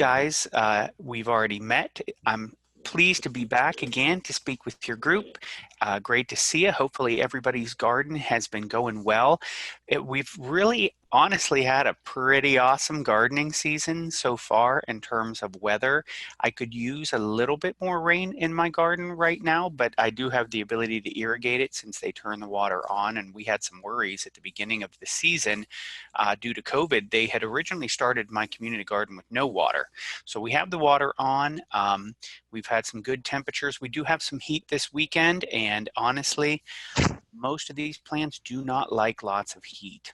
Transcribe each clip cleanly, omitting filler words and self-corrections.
guys. We've already met. I'm pleased to be back again to speak with your group. Great to see you. Hopefully everybody's garden has been going well. We've really honestly had a pretty awesome gardening season so far in terms of weather. I could use a little bit more rain in my garden right now, but I do have the ability to irrigate it since they turn the water on, and we had some worries at the beginning of the season due to COVID. They had originally started my community garden with no water. So we have the water on. We've had some good temperatures. We do have some heat this weekend, and honestly, most of these plants do not like lots of heat.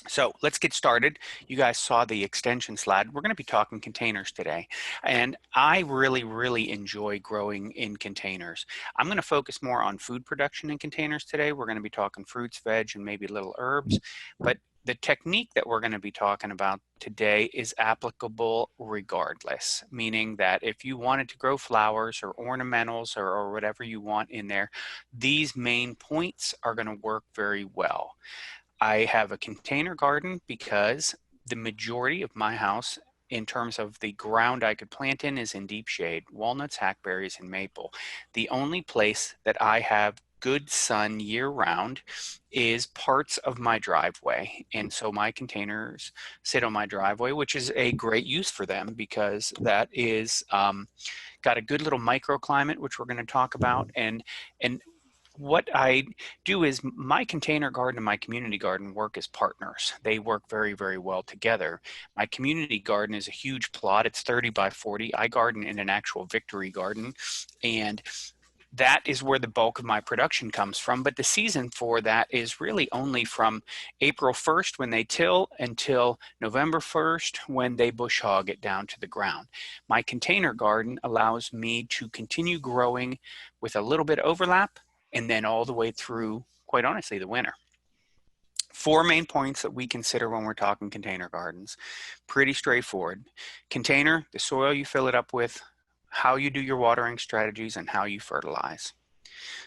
So let's get started. You guys saw the extension slide. We're going to be talking containers today. And I really enjoy growing in containers. I'm going to focus more on food production in containers today. We're going to be talking fruits, veg, and maybe little herbs. But the technique that we're going to be talking about today is applicable regardless, meaning that if you wanted to grow flowers or ornamentals or whatever you want in there, these main points are going to work very well. I have a container garden because the majority of my house in terms of the ground I could plant in is in deep shade, walnuts, hackberries, and maple. The only place that I have good sun year round is parts of my driveway. And so my containers sit on my driveway, which is a great use for them because that is got a good little microclimate, which we're going to talk about. And what I do is my container garden and my community garden work as partners. They work very well together. My community garden is a huge plot. It's 30 by 40. I garden in an actual victory garden, and that is where the bulk of my production comes from. But the season for that is really only from April 1st when they till until November 1st when they bush hog it down to the ground. My container garden allows me to continue growing with a little bit of overlap and then all the way through, quite honestly, the winter. 4 main points that we consider when we're talking container gardens. Pretty straightforward. Container, the soil you fill it up with, how you do your watering strategies, and how you fertilize.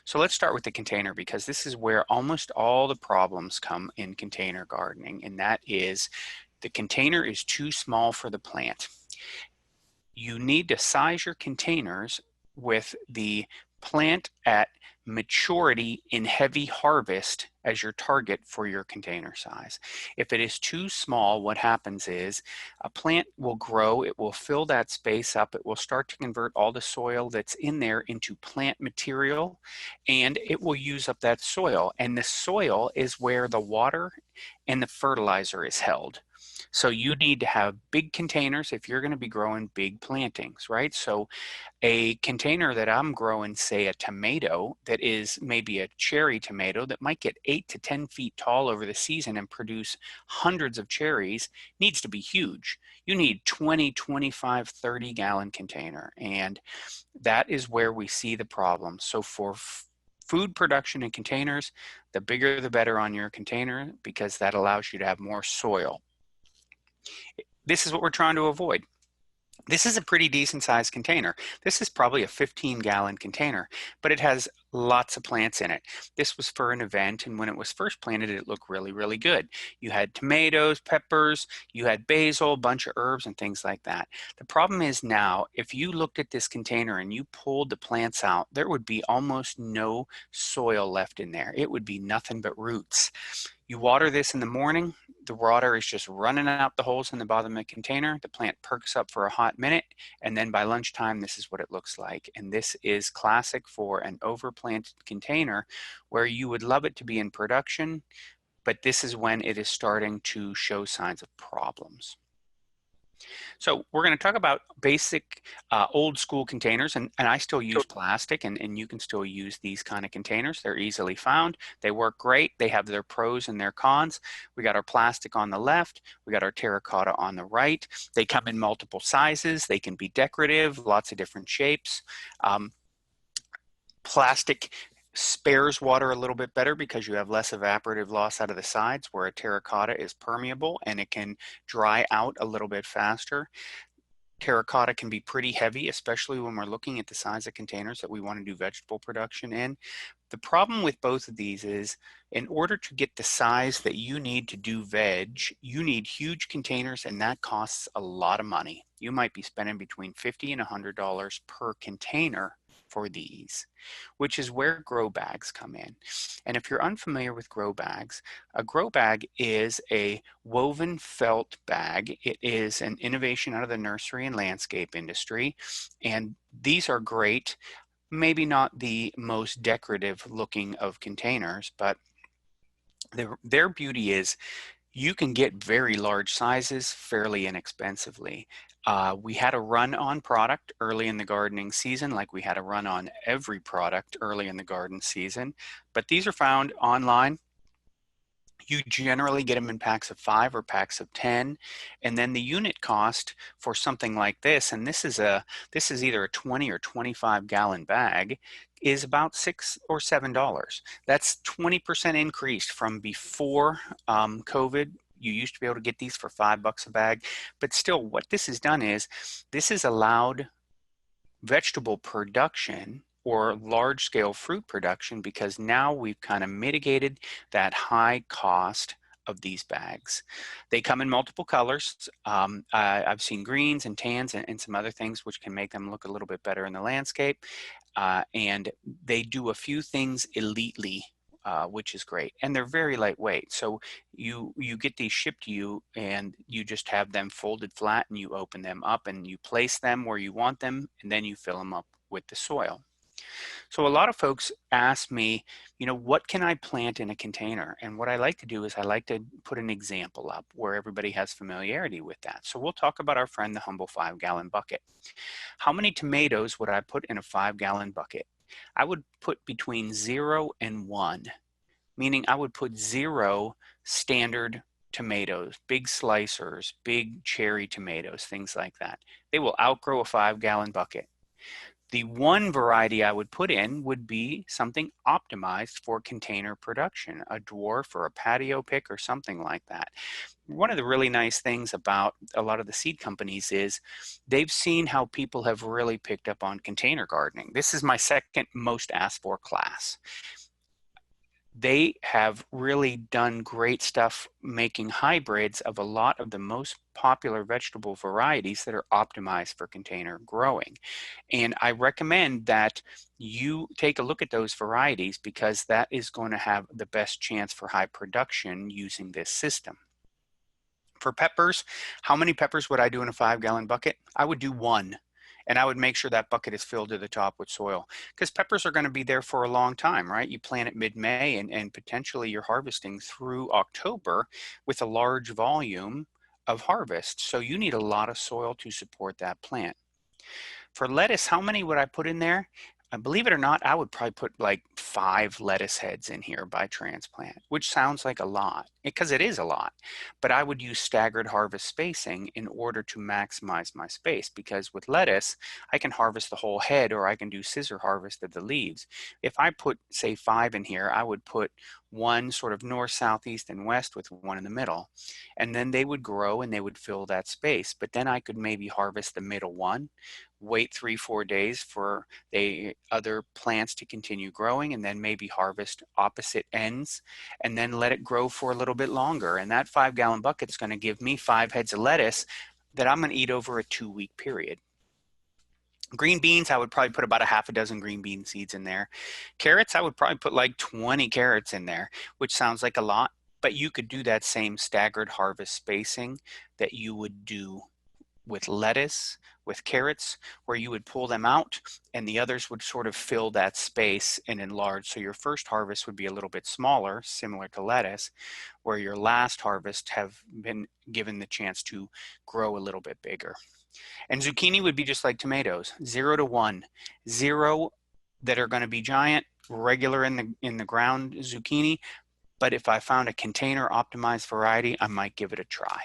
So let's start with the container because this is where almost all the problems come in container gardening, and that is the container is too small for the plant. You need to size your containers with the plant at maturity in heavy harvest as your target for your container size. If it is too small, what happens is a plant will grow, it will fill that space up, it will start to convert all the soil that's in there into plant material, and it will use up that soil. And the soil is where the water and the fertilizer is held. So you need to have big containers if you're going to be growing big plantings, right? So a container that I'm growing, say a tomato that is maybe a cherry tomato that might get 8 to 10 feet tall over the season and produce hundreds of cherries needs to be huge. You need 20, 25, 30 gallon container. And that is where we see the problem. So for food production in containers, the bigger the better on your container because that allows you to have more soil. This is what we're trying to avoid. This is a pretty decent sized container. This is probably a 15-gallon container, but it has lots of plants in it. This was for an event, and when it was first planted, it looked really good. You had tomatoes, peppers, you had basil, a bunch of herbs and things like that. The problem is now, if you looked at this container and you pulled the plants out, there would be almost no soil left in there. It would be nothing but roots. You water this in the morning, the water is just running out the holes in the bottom of the container. The plant perks up for a hot minute, and then by lunchtime, this is what it looks like. And this is classic for an overplanted container where you would love it to be in production, but this is when it is starting to show signs of problems. So we're going to talk about basic old school containers, and I still use plastic, and you can still use these kind of containers. They're easily found. They work great. They have their pros and their cons. We got our plastic on the left. We got our terracotta on the right. They come in multiple sizes. They can be decorative, lots of different shapes. Plastic spares water a little bit better because you have less evaporative loss out of the sides, where a terracotta is permeable and it can dry out a little bit faster. terracotta can be pretty heavy, especially when we're looking at the size of containers that we want to do vegetable production in. The problem with both of these is, in order to get the size that you need to do veg, you need huge containers, and that costs a lot of money. You might be spending between $50 and $100 per container for these, which is where grow bags come in. And if you're unfamiliar with grow bags, a grow bag is a woven felt bag. It is an innovation out of the nursery and landscape industry, and these are great. Maybe not the most decorative looking of containers, but their beauty is you can get very large sizes fairly inexpensively. We had a run on product early in the gardening season, like we had a run on every product early in the garden season, but these are found online. You generally get them in packs of 5 or packs of 10, and then the unit cost for something like this, and this is either a 20 or 25 gallon bag, is about $6 or $7. That's 20% increased from before COVID. You used to be able to get these for $5 a bag, but still, what this has done is this has allowed vegetable production or large-scale fruit production, because now we've kind of mitigated that high cost of these bags. They come in multiple colors. I've seen greens and tans and some other things which can make them look a little bit better in the landscape. And they do a few things elitely, which is great, and they're very lightweight. So you get these shipped to you, and you just have them folded flat, and you open them up, and you place them where you want them, and then you fill them up with the soil. So a lot of folks ask me, what can I plant in a container? And what I like to do is I like to put an example up where everybody has familiarity with that. So we'll talk about our friend, the humble 5-gallon bucket. How many tomatoes would I put in a 5-gallon bucket? I would put between 0 and 1, meaning I would put 0 standard tomatoes, big slicers, big cherry tomatoes, things like that. They will outgrow a 5-gallon bucket. The one variety I would put in would be something optimized for container production, a dwarf or a patio pick or something like that. One of the really nice things about a lot of the seed companies is they've seen how people have really picked up on container gardening. This is my second most asked for class. They have really done great stuff making hybrids of a lot of the most popular vegetable varieties that are optimized for container growing. And I recommend that you take a look at those varieties, because that is going to have the best chance for high production using this system. For peppers, how many peppers would I do in a 5-gallon bucket? I would do 1. And I would make sure that bucket is filled to the top with soil, because peppers are going to be there for a long time, right? You plant it mid-May, and potentially you're harvesting through October with a large volume of harvest. So you need a lot of soil to support that plant. For lettuce, how many would I put in there? Believe it or not, I would probably put like 5 lettuce heads in here by transplant, which sounds like a lot, because it is a lot. But I would use staggered harvest spacing in order to maximize my space, because with lettuce, I can harvest the whole head, or I can do scissor harvest of the leaves. If I put, say, 5 in here, I would put 1 sort of north, south, east, and west with 1 in the middle. And then they would grow and they would fill that space. But then I could maybe harvest the middle one, wait 3-4 days for the other plants to continue growing, and then maybe harvest opposite ends, and then let it grow for a little bit longer. And that 5-gallon bucket is going to give me 5 heads of lettuce that I'm going to eat over a 2-week period. Green beans, I would probably put about a half a dozen green bean seeds in there. Carrots, I would probably put like 20 carrots in there, which sounds like a lot, but you could do that same staggered harvest spacing that you would do with lettuce, with carrots, where you would pull them out and the others would sort of fill that space and enlarge. So your first harvest would be a little bit smaller, similar to lettuce, where your last harvest have been given the chance to grow a little bit bigger. And zucchini would be just like tomatoes, 0 to 1. 0 that are going to be giant, regular in the ground zucchini, but if I found a container optimized variety, I might give it a try.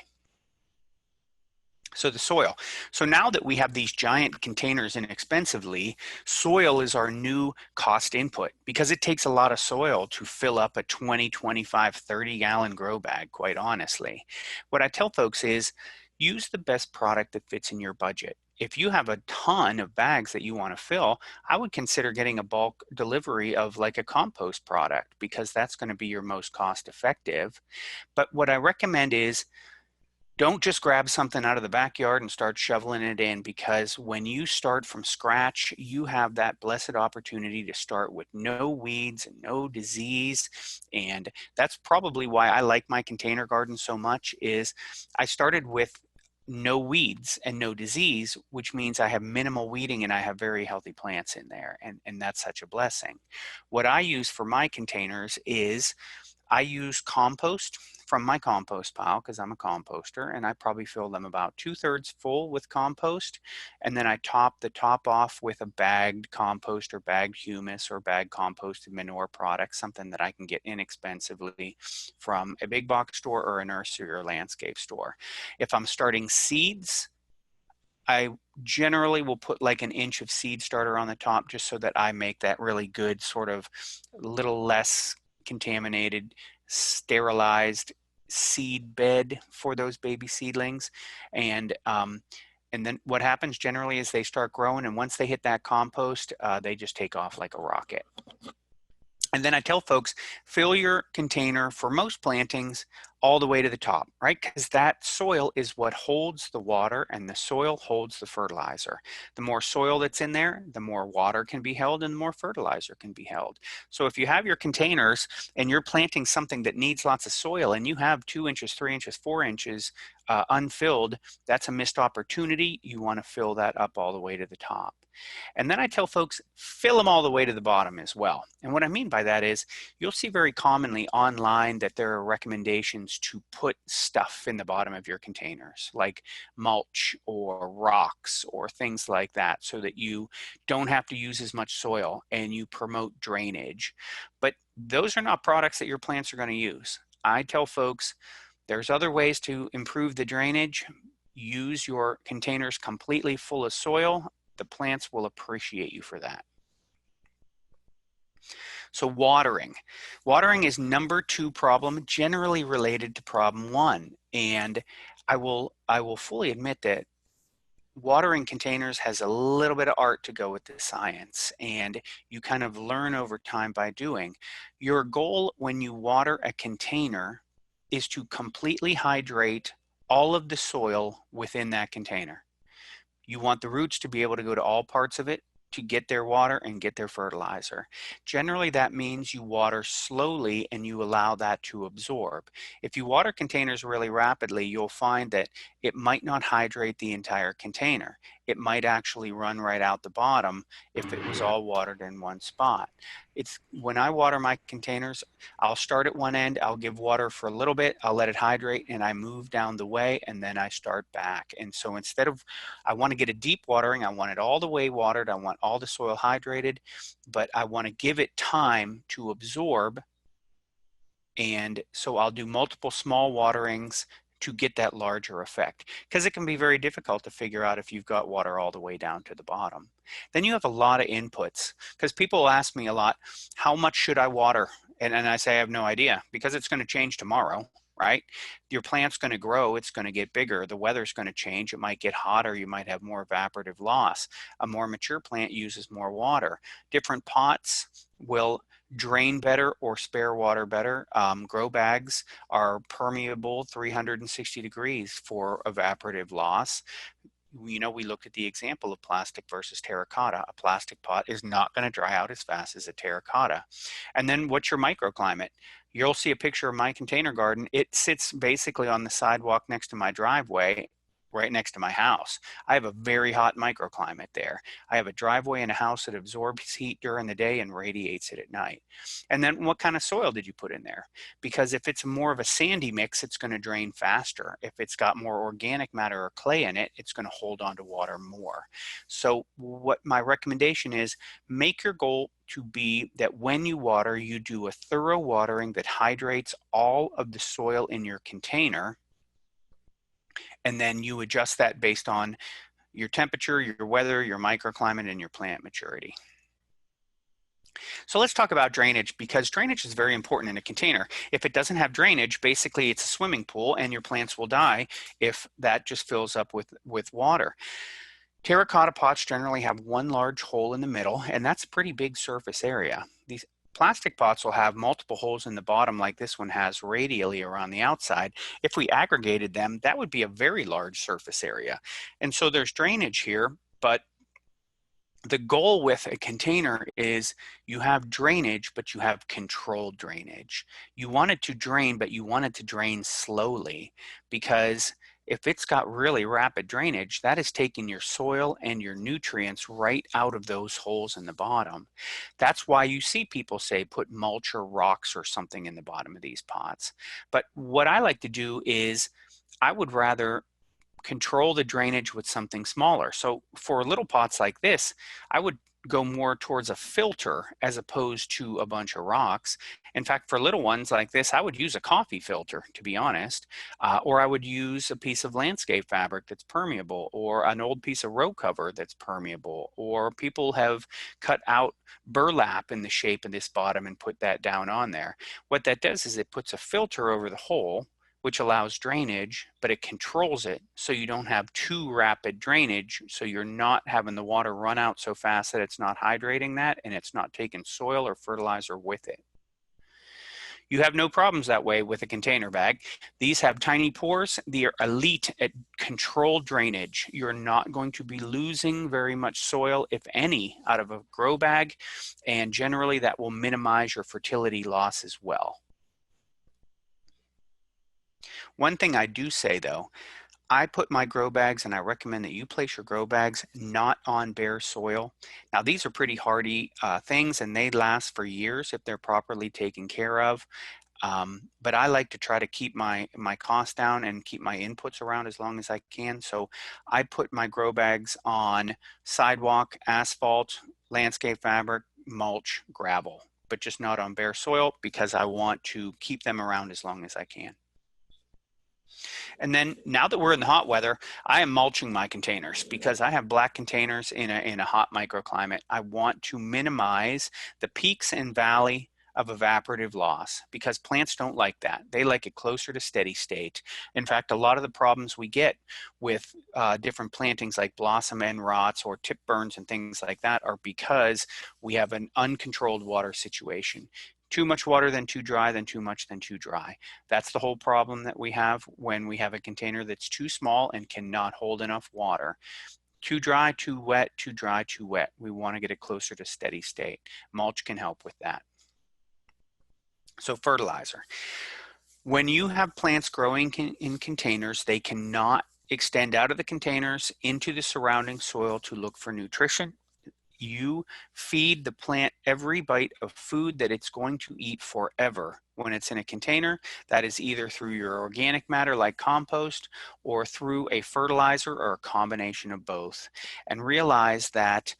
So the soil. So now that we have these giant containers inexpensively, soil is our new cost input, because it takes a lot of soil to fill up a 20, 25, 30-gallon grow bag, quite honestly. What I tell folks is use the best product that fits in your budget. if you have a ton of bags that you want to fill, I would consider getting a bulk delivery of like a compost product, because that's going to be your most cost effective. But what I recommend is, don't just grab something out of the backyard and start shoveling it in, because when you start from scratch, you have that blessed opportunity to start with no weeds and no disease. And that's probably why I like my container garden so much, is I started with no weeds and no disease, which means I have minimal weeding and I have very healthy plants in there. And that's such a blessing. What I use for my containers is I use compost from my compost pile, because I'm a composter, and I probably fill them about 2/3 full with compost. And then I top the top off with a bagged compost or bagged humus or bagged composted manure product, something that I can get inexpensively from a big box store or a nursery or landscape store. If I'm starting seeds, I generally will put like an inch of seed starter on the top, just so that I make that really good sort of little less contaminated, sterilized seed bed for those baby seedlings. And then what happens generally is they start growing, and once they hit that compost, they just take off like a rocket. And then I tell folks, fill your container for most plantings all the way to the top, right? Because that soil is what holds the water, and the soil holds the fertilizer. The more soil that's in there, the more water can be held and the more fertilizer can be held. So if you have your containers and you're planting something that needs lots of soil, and you have 2 inches, 3 inches, 4 inches unfilled, that's a missed opportunity. You want to fill that up all the way to the top. And then I tell folks, fill them all the way to the bottom as well. And what I mean by that is, you'll see very commonly online that there are recommendations to put stuff in the bottom of your containers, like mulch or rocks or things like that, so that you don't have to use as much soil and you promote drainage. But those are not products that your plants are going to use. I tell folks, there's other ways to improve the drainage. Use your containers completely full of soil. The plants will appreciate you for that. So watering. Watering is number 2 problem, generally related to problem 1. And I will fully admit that watering containers has a little bit of art to go with the science, and you kind of learn over time by doing. Your goal when you water a container is to completely hydrate all of the soil within that container. You want the roots to be able to go to all parts of it to get their water and get their fertilizer. Generally, that means you water slowly and you allow that to absorb. If you water containers really rapidly, you'll find that it might not hydrate the entire container. It might actually run right out the bottom if it was all watered in one spot. When I water my containers, I'll start at one end, I'll give water for a little bit, I'll let it hydrate, and I move down the way, and then I start back. And so instead of, I want to get a deep watering, I want it all the way watered, I want all the soil hydrated, but I want to give it time to absorb. And so I'll do multiple small waterings to get that larger effect, because it can be very difficult to figure out if you've got water all the way down to the bottom. Then you have a lot of inputs, because people ask me a lot, how much should I water? And I say, I have no idea, because it's going to change tomorrow, right? Your plant's going to grow, it's going to get bigger, the weather's going to change, it might get hotter, you might have more evaporative loss. A more mature plant uses more water. Different pots will drain better or spare water better. Grow bags are permeable 360 degrees for evaporative loss. We looked at the example of plastic versus terracotta. A plastic pot is not going to dry out as fast as a terracotta. And then what's your microclimate? You'll see a picture of my container garden. It sits basically on the sidewalk next to my driveway, right next to my house. I have a very hot microclimate there. I have a driveway and a house that absorbs heat during the day and radiates it at night. And then what kind of soil did you put in there? Because if it's more of a sandy mix, it's going to drain faster. If it's got more organic matter or clay in it, it's going to hold on to water more. So what my recommendation is, make your goal to be that when you water, you do a thorough watering that hydrates all of the soil in your container. And then you adjust that based on your temperature, your weather, your microclimate, and your plant maturity. So let's talk about drainage, because drainage is very important in a container. If it doesn't have drainage, basically it's a swimming pool and your plants will die if that just fills up with water. Terracotta pots generally have one large hole in the middle, and that's a pretty big surface area. These plastic pots will have multiple holes in the bottom like this one has radially around the outside. If we aggregated them, that would be a very large surface area. And so there's drainage here, but the goal with a container is you have drainage, but you have controlled drainage. You want it to drain, but you want it to drain slowly, because if it's got really rapid drainage, that is taking your soil and your nutrients right out of those holes in the bottom. That's why you see people say put mulch or rocks or something in the bottom of these pots. But what I like to do is I would rather control the drainage with something smaller. So for little pots like this, I would go more towards a filter as opposed to a bunch of rocks. In fact, for little ones like this, I would use a coffee filter, to be honest, or I would use a piece of landscape fabric that's permeable, or an old piece of row cover that's permeable, or people have cut out burlap in the shape of this bottom and put that down on there. What that does is it puts a filter over the hole, which allows drainage, but it controls it so you don't have too rapid drainage, so you're not having the water run out so fast that it's not hydrating that and it's not taking soil or fertilizer with it. You have no problems that way with a container bag. These have tiny pores. They are elite at controlled drainage. You're not going to be losing very much soil, if any, out of a grow bag, and generally that will minimize your fertility loss as well. One thing I do say though, I put my grow bags, and I recommend that you place your grow bags not on bare soil. Now these are pretty hardy things, and they last for years if they're properly taken care of. But I like to try to keep my costs down and keep my inputs around as long as I can. So I put my grow bags on sidewalk, asphalt, landscape fabric, mulch, gravel, but just not on bare soil, because I want to keep them around as long as I can. And then now that we're in the hot weather, I am mulching my containers because I have black containers in a hot microclimate. I want to minimize the peaks and valley of evaporative loss, because plants don't like that. They like it closer to steady state. In fact, a lot of the problems we get with different plantings like blossom end rots or tip burns and things like that are because we have an uncontrolled water situation. Too much water, then too dry, then too much, then too dry. That's the whole problem that we have when we have a container that's too small and cannot hold enough water. Too dry, too wet, too dry, too wet. We want to get it closer to steady state. Mulch can help with that. So fertilizer. When you have plants growing in containers, they cannot extend out of the containers into the surrounding soil to look for nutrition. You feed the plant every bite of food that it's going to eat forever when it's in a container. That is either through your organic matter like compost, or through a fertilizer, or a combination of both. And realize that,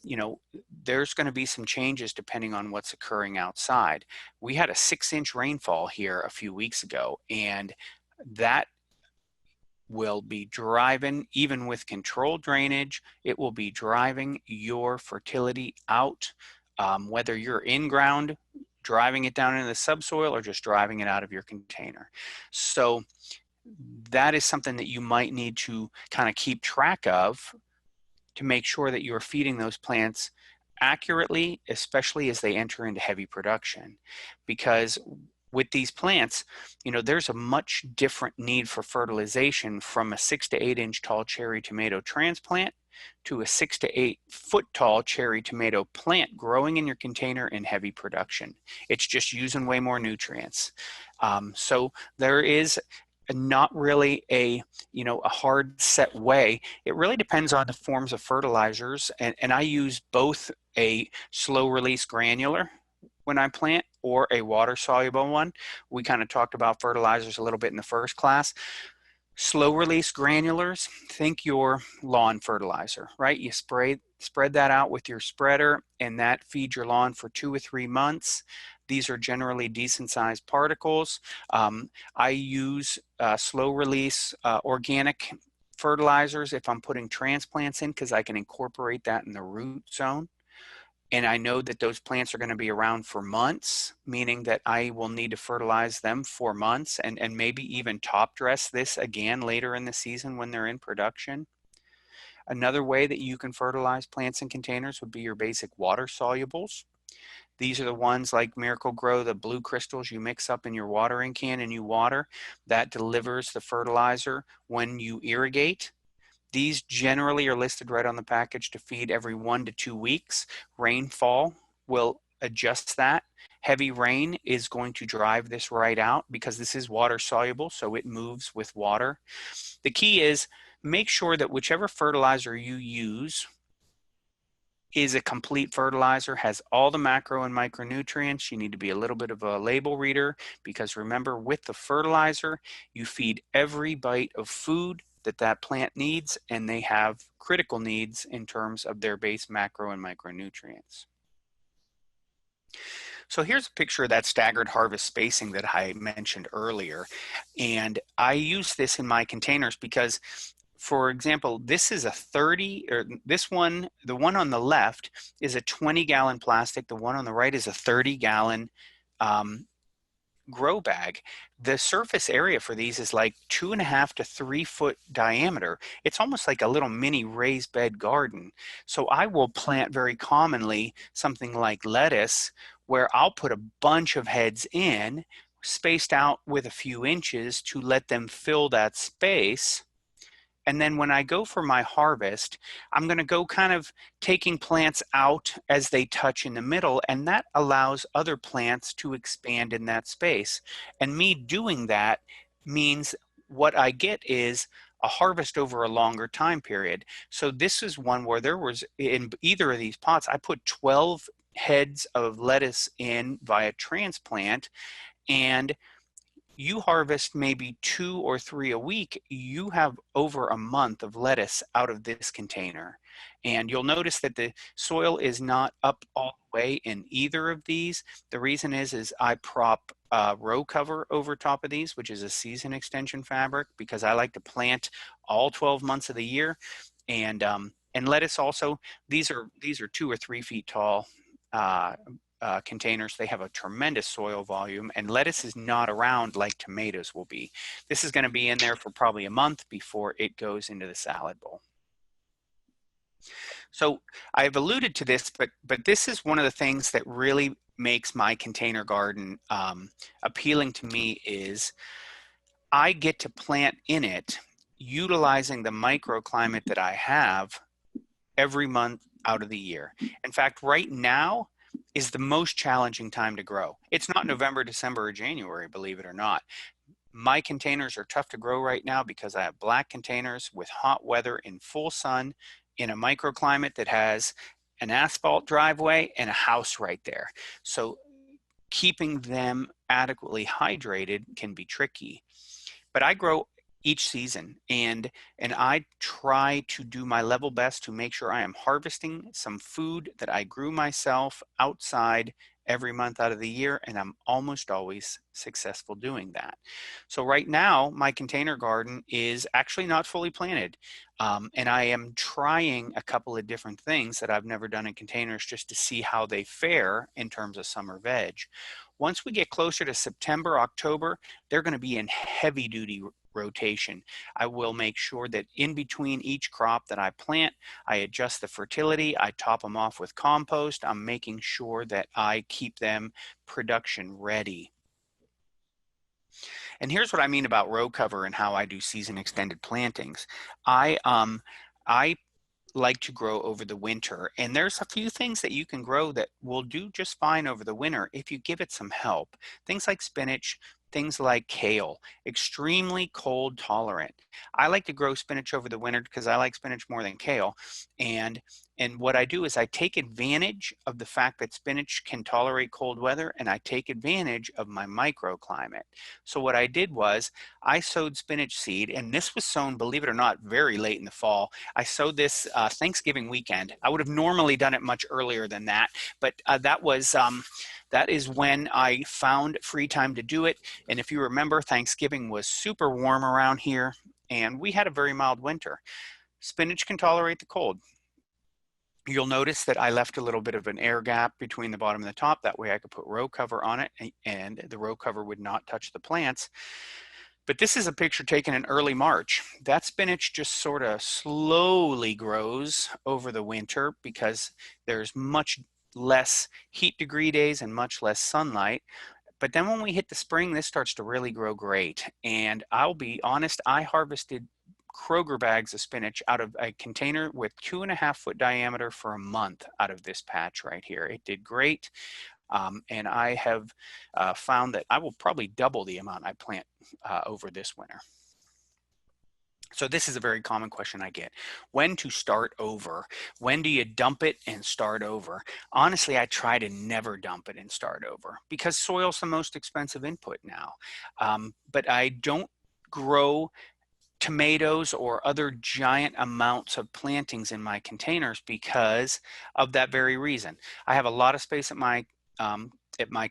you know, there's going to be some changes depending on what's occurring outside. We had a 6-inch rainfall here a few weeks ago, and that will be driving, even with controlled drainage, it will be driving your fertility out, whether you're in ground, driving it down into the subsoil, or just driving it out of your container. So that is something that you might need to kind of keep track of to make sure that you're feeding those plants accurately, especially as they enter into heavy production. Because with these plants, you know, there's a much different need for fertilization from a 6 to 8 inch tall cherry tomato transplant to a 6 to 8 foot tall cherry tomato plant growing in your container in heavy production. It's just using way more nutrients. So there is not really a hard set way. It really depends on the forms of fertilizers, and I use both a slow release granular when I plant or a water soluble one. We kind of talked about fertilizers a little bit in the first class. Slow release granulars, think your lawn fertilizer, right? You spread that out with your spreader, and that feeds your lawn for 2 or 3 months. These are generally decent sized particles. I use slow release organic fertilizers if I'm putting transplants in, because I can incorporate that in the root zone. And I know that those plants are going to be around for months, meaning that I will need to fertilize them for months, and maybe even top dress this again later in the season when they're in production. Another way that you can fertilize plants in containers would be your basic water solubles. These are the ones like Miracle Grow, the blue crystals you mix up in your watering can and you water. That delivers the fertilizer when you irrigate. These generally are listed right on the package to feed every 1 to 2 weeks. Rainfall will adjust that. Heavy rain is going to drive this right out because this is water soluble, so it moves with water. The key is make sure that whichever fertilizer you use is a complete fertilizer, has all the macro and micronutrients. You need to be a little bit of a label reader because remember, with the fertilizer, you feed every bite of food that plant needs, and they have critical needs in terms of their base macro and micronutrients. So here's a picture of that staggered harvest spacing that I mentioned earlier. And I use this in my containers because, for example, this is a 30, or this one, the one on the left is a 20-gallon plastic. The one on the right is a 30-gallon grow bag. The surface area for these is like 2.5 to 3 foot diameter. It's almost like a little mini raised bed garden. So I will plant very commonly something like lettuce, where I'll put a bunch of heads in, spaced out with a few inches to let them fill that space. And then when I go for my harvest, I'm going to go kind of taking plants out as they touch in the middle, and that allows other plants to expand in that space. And me doing that means what I get is a harvest over a longer time period. So this is one where there was, in either of these pots, I put 12 heads of lettuce in via transplant, and you harvest maybe 2 or 3 a week, you have over a month of lettuce out of this container. And you'll notice that the soil is not up all the way in either of these. The reason is I prop row cover over top of these, which is a season extension fabric, because I like to plant all 12 months of the year. And lettuce also, these are 2 or 3 feet tall containers. They have a tremendous soil volume, and lettuce is not around like tomatoes will be. This is going to be in there for probably a month before it goes into the salad bowl. So I've alluded to this, but this is one of the things that really makes my container garden appealing to me is I get to plant in it utilizing the microclimate that I have every month out of the year. In fact, right now is the most challenging time to grow. It's not November, December, or January, believe it or not. My containers are tough to grow right now because I have black containers with hot weather in full sun in a microclimate that has an asphalt driveway and a house right there. So keeping them adequately hydrated can be tricky. But I grow each season, and I try to do my level best to make sure I am harvesting some food that I grew myself outside every month out of the year, and I'm almost always successful doing that. So right now, my container garden is actually not fully planted, and I am trying a couple of different things that I've never done in containers just to see how they fare in terms of summer veg. Once we get closer to September, October, they're going to be in heavy duty rotation. I will make sure that in between each crop that I plant, I adjust the fertility, I top them off with compost. I'm making sure that I keep them production ready. And here's what I mean about row cover and how I do season extended plantings. I like to grow over the winter, and there's a few things that you can grow that will do just fine over the winter if you give it some help. Things like spinach, things like kale, extremely cold tolerant. I like to grow spinach over the winter because I like spinach more than kale. And what I do is I take advantage of the fact that spinach can tolerate cold weather, and I take advantage of my microclimate. So what I did was I sowed spinach seed, and this was sown, believe it or not, very late in the fall. I sowed this Thanksgiving weekend. I would have normally done it much earlier than that, but that is when I found free time to do it. And if you remember, Thanksgiving was super warm around here, and we had a very mild winter. Spinach can tolerate the cold. You'll notice that I left a little bit of an air gap between the bottom and the top. That way I could put row cover on it, and the row cover would not touch the plants. But this is a picture taken in early March. That spinach just sort of slowly grows over the winter because there's much less heat degree days and much less sunlight. But then when we hit the spring, this starts to really grow great. And I'll be honest, I harvested Kroger bags of spinach out of a container with 2.5 foot diameter for a month out of this patch right here. It did great. And I have found that I will probably double the amount I plant over this winter. So this is a very common question I get. When to start over? When do you dump it and start over? Honestly, I try to never dump it and start over because soil's the most expensive input now. But I don't grow tomatoes or other giant amounts of plantings in my containers because of that very reason. I have a lot of space at my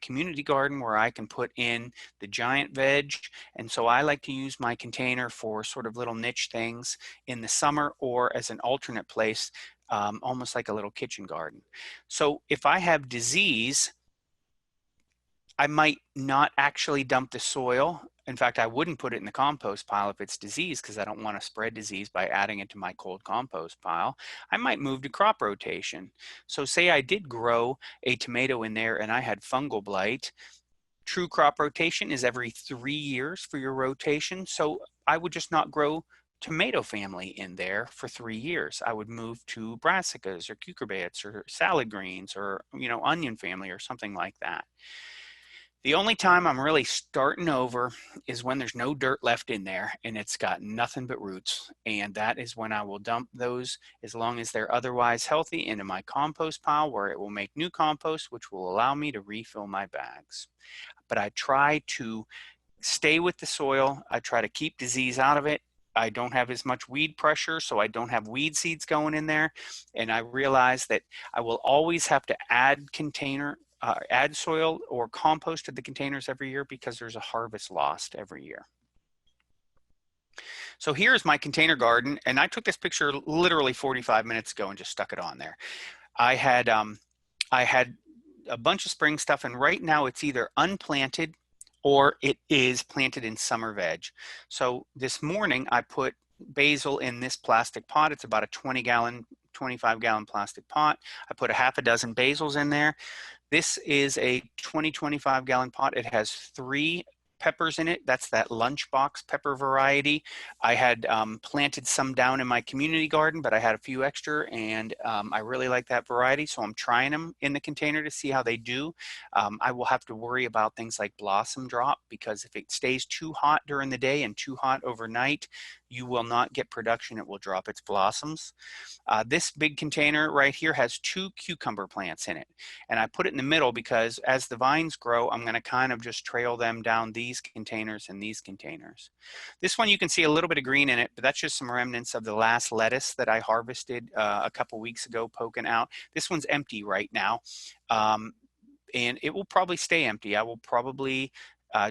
community garden where I can put in the giant veg, and so I like to use my container for sort of little niche things in the summer or as an alternate place, almost like a little kitchen garden. So if I have disease, I might not actually dump the soil. In fact, I wouldn't put it in the compost pile if it's disease because I don't want to spread disease by adding it to my cold compost pile. I might move to crop rotation. So say I did grow a tomato in there and I had fungal blight. True crop rotation is every 3 years for your rotation. So I would just not grow tomato family in there for 3 years. I would move to brassicas or cucurbits or salad greens or, onion family or something like that. The only time I'm really starting over is when there's no dirt left in there and it's got nothing but roots. And that is when I will dump those, as long as they're otherwise healthy, into my compost pile where it will make new compost, which will allow me to refill my bags. But I try to stay with the soil. I try to keep disease out of it. I don't have as much weed pressure, so I don't have weed seeds going in there. And I realize that I will always have to add soil or compost to the containers every year because there's a harvest lost every year. So here's my container garden, and I took this picture literally 45 minutes ago and just stuck it on there. I had a bunch of spring stuff, and right now it's either unplanted or it is planted in summer veg. So this morning I put basil in this plastic pot. It's about a 25-gallon plastic pot. I put a half a dozen basils in there. This is a 25-gallon pot. It has 3 peppers in it. That's that lunchbox pepper variety. I had planted some down in my community garden, but I had a few extra, and I really like that variety, so I'm trying them in the container to see how they do. I will have to worry about things like blossom drop, because if it stays too hot during the day and too hot overnight, you will not get production. It will drop its blossoms. This big container right here has 2 cucumber plants in it, and I put it in the middle because as the vines grow, I'm going to kind of just trail them down these containers and these containers. This one, you can see a little bit of green in it, but that's just some remnants of the last lettuce that I harvested a couple weeks ago poking out. This one's empty right now, and it will probably stay empty. I will probably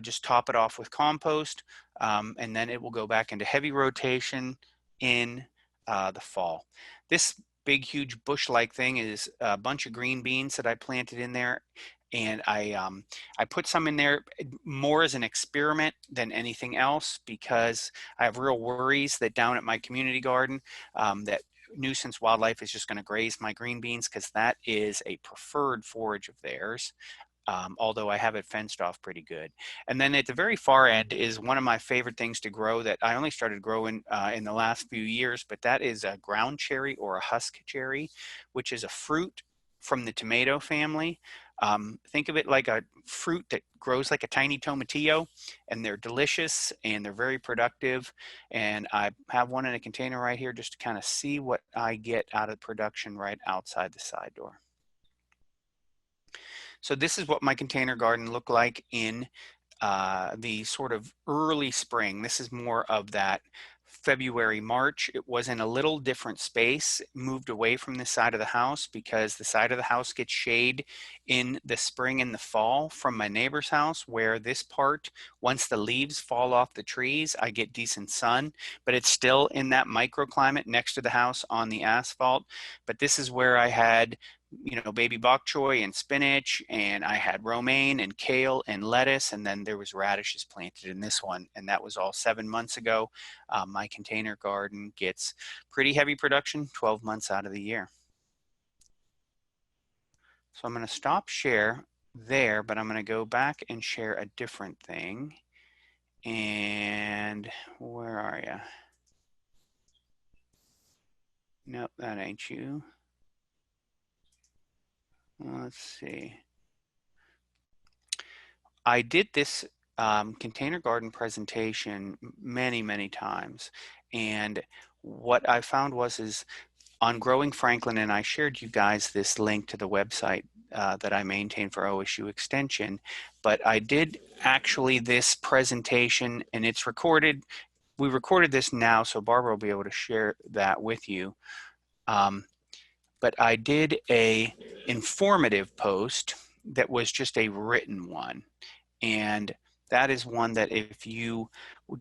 just top it off with compost, and then it will go back into heavy rotation in the fall. This big, huge bush-like thing is a bunch of green beans that I planted in there, and I put some in there more as an experiment than anything else because I have real worries that down at my community garden that nuisance wildlife is just going to graze my green beans, because that is a preferred forage of theirs. Although I have it fenced off pretty good. And then at the very far end is one of my favorite things to grow that I only started growing in the last few years, but that is a ground cherry or a husk cherry, which is a fruit from the tomato family. Think of it like a fruit that grows like a tiny tomatillo, and they're delicious and they're very productive. And I have one in a container right here just to kind of see what I get out of production right outside the side door. So this is what my container garden looked like in the sort of early spring. This is more of that February, March. It was in a little different space, moved away from the side of the house because the side of the house gets shade in the spring and the fall from my neighbor's house, where this part, once the leaves fall off the trees, I get decent sun, but it's still in that microclimate next to the house on the asphalt. But this is where I had baby bok choy and spinach, and I had romaine and kale and lettuce, and then there was radishes planted in this one, and that was all 7 months ago. My container garden gets pretty heavy production 12 months out of the year. So I'm going to stop share there, but I'm going to go back and share a different thing. And where are you? Nope, that ain't you. Let's see. I did this container garden presentation many times, and what I found is on Growing Franklin, and I shared you guys this link to the website that I maintain for OSU Extension, but I did actually this presentation, and it's recorded. We recorded this now, so Barbara will be able to share that with you. But I did a informative post that was just a written one. And that is one that if you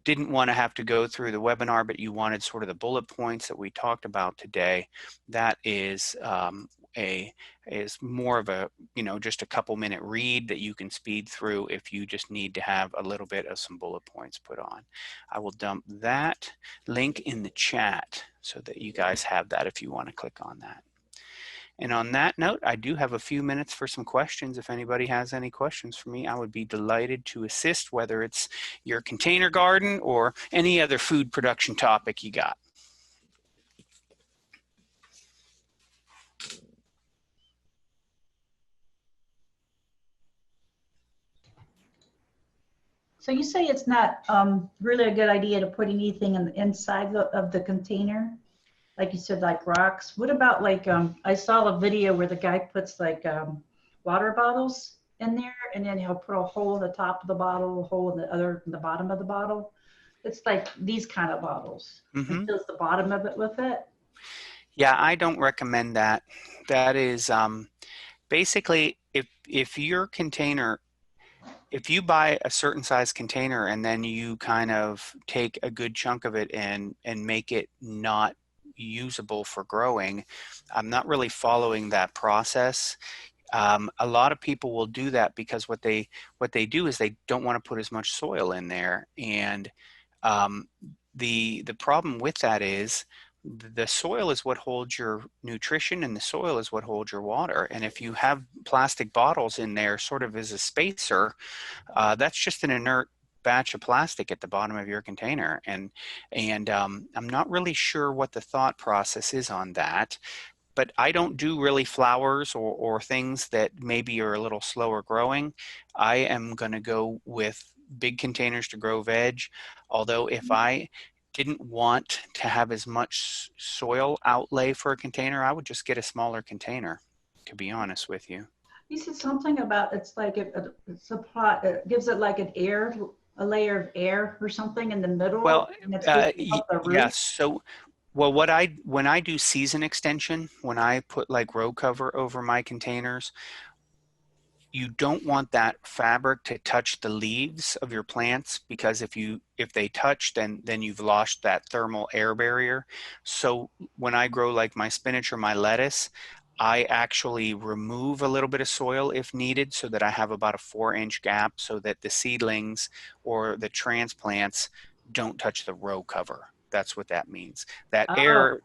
didn't want to have to go through the webinar, but you wanted sort of the bullet points that we talked about today, that is more of a, just a couple minute read that you can speed through if you just need to have a little bit of some bullet points put on. I will dump that link in the chat so that you guys have that if you want to click on that. And on that note, I do have a few minutes for some questions. If anybody has any questions for me, I would be delighted to assist, whether it's your container garden or any other food production topic you got. So you say it's not really a good idea to put anything in the inside of the container? Like you said, like rocks. What about like, I saw a video where the guy puts like water bottles in there, and then he'll put a hole in the top of the bottle, a hole in the bottom of the bottle. It's like these kind of bottles. And fills the bottom of it with it. Yeah, I don't recommend that. That is basically if your container, if you buy a certain size container and then you kind of take a good chunk of it and make it not usable for growing, I'm not really following that process. A lot of people will do that because what they do is they don't want to put as much soil in there, and the problem with that is the soil is what holds your nutrition, and the soil is what holds your water. And if you have plastic bottles in there sort of as a spacer, that's just an inert batch of plastic at the bottom of your container. And I'm not really sure what the thought process is on that. But I don't do really flowers or things that maybe are a little slower growing. I am going to go with big containers to grow veg. Although if I didn't want to have as much soil outlay for a container, I would just get a smaller container, to be honest with you. You said something about it's like it's a pot, it gives it like a layer of air or something in the middle. Well, yes. So, well, when I do season extension, when I put like row cover over my containers, you don't want that fabric to touch the leaves of your plants, because if they touch, then you've lost that thermal air barrier. So when I grow like my spinach or my lettuce, I actually remove a little bit of soil if needed, so that I have about a 4-inch gap so that the seedlings or the transplants don't touch the row cover. That's what that means. That air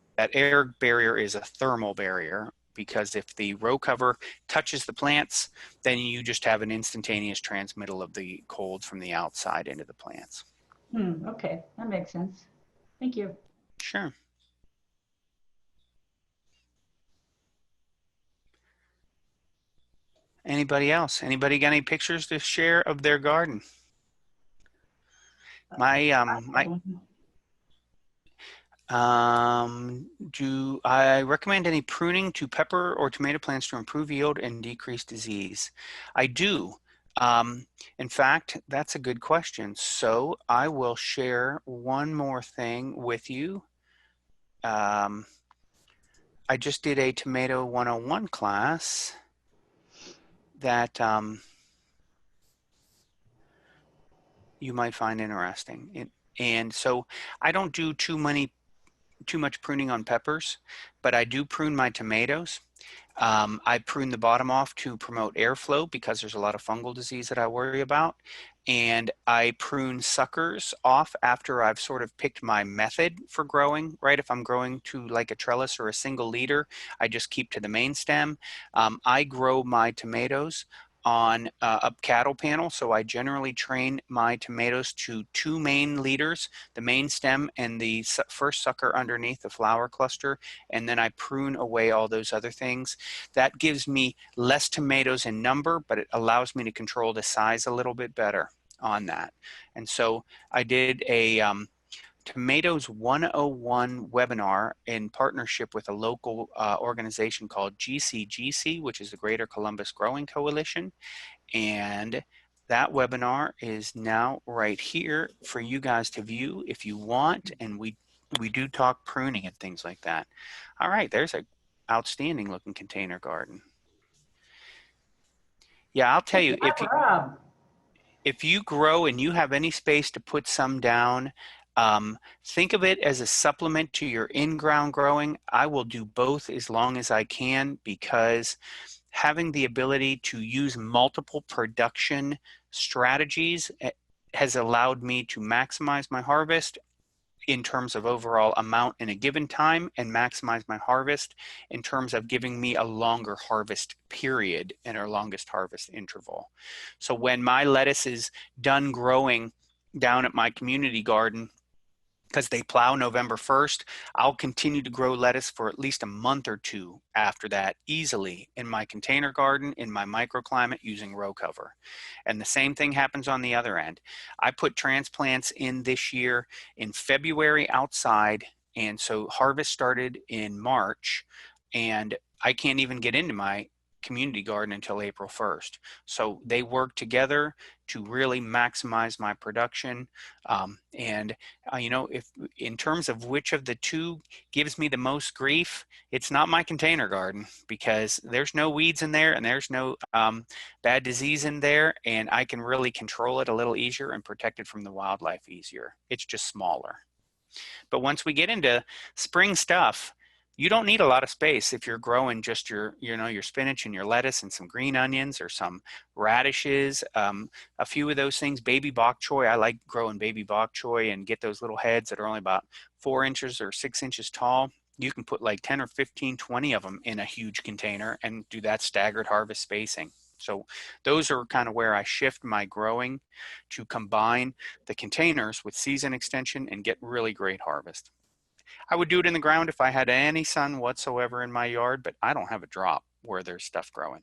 barrier is a thermal barrier, because if the row cover touches the plants, then you just have an instantaneous transmittal of the cold from the outside into the plants. Okay, that makes sense. Thank you. Sure. Anybody else? Anybody got any pictures to share of their garden? Do I recommend any pruning to pepper or tomato plants to improve yield and decrease disease? I do. In fact, that's a good question. So I will share one more thing with you. I just did a Tomato 101 class that you might find interesting. And so I don't do too much pruning on peppers, but I do prune my tomatoes. I prune the bottom off to promote airflow because there's a lot of fungal disease that I worry about. And I prune suckers off after I've sort of picked my method for growing, right? If I'm growing to like a trellis or a single leader, I just keep to the main stem. I grow my tomatoes on a cattle panel. So I generally train my tomatoes to 2 main leaders, the main stem and the first sucker underneath the flower cluster. And then I prune away all those other things. That gives me less tomatoes in number, but it allows me to control the size a little bit better on that. And so I did a Tomatoes 101 webinar in partnership with a local organization called GCGC, which is the Greater Columbus Growing Coalition. And that webinar is now right here for you guys to view if you want. And we do talk pruning and things like that. All right, there's a outstanding looking container garden. Yeah, I'll tell you, if you grow and you have any space to put some down, think of it as a supplement to your in-ground growing. I will do both as long as I can, because having the ability to use multiple production strategies has allowed me to maximize my harvest in terms of overall amount in a given time, and maximize my harvest in terms of giving me a longer harvest period and our longest harvest interval. So when my lettuce is done growing down at my community garden, because they plow November 1st, I'll continue to grow lettuce for at least a month or 2 after that easily in my container garden, in my microclimate, using row cover. And the same thing happens on the other end. I put transplants in this year in February outside, and so harvest started in March, and I can't even get into my community garden until April 1st. So they work together to really maximize my production. You know, if in terms of which of the two gives me the most grief, it's not my container garden, because there's no weeds in there and there's no bad disease in there, and I can really control it a little easier and protect it from the wildlife easier. It's just smaller. But once we get into spring stuff, you don't need a lot of space if you're growing just your, you know, your spinach and your lettuce and some green onions or some radishes, a few of those things. Baby bok choy, I like growing baby bok choy and get those little heads that are only about 4 inches or 6 inches tall. You can put like 10 or 15, 20 of them in a huge container and do that staggered harvest spacing. So those are kind of where I shift my growing to combine the containers with season extension and get really great harvest. I would do it in the ground if I had any sun whatsoever in my yard, but I don't have a drop where there's stuff growing.